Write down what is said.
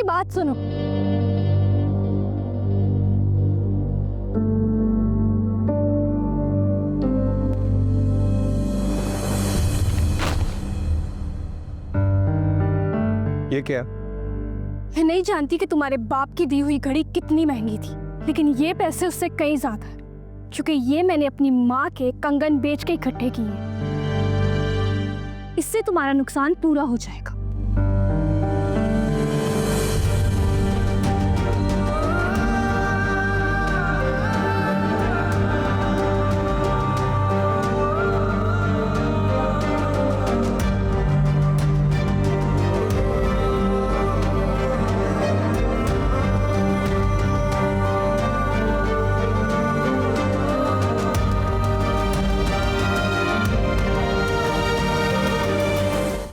बात सुनो। ये क्या? मैं नहीं जानती कि तुम्हारे बाप की दी हुई घड़ी कितनी महंगी थी, लेकिन ये पैसे उससे कहीं ज्यादा है, क्योंकि ये मैंने अपनी माँ के कंगन बेच के इकट्ठे किए। इससे तुम्हारा नुकसान पूरा हो जाएगा।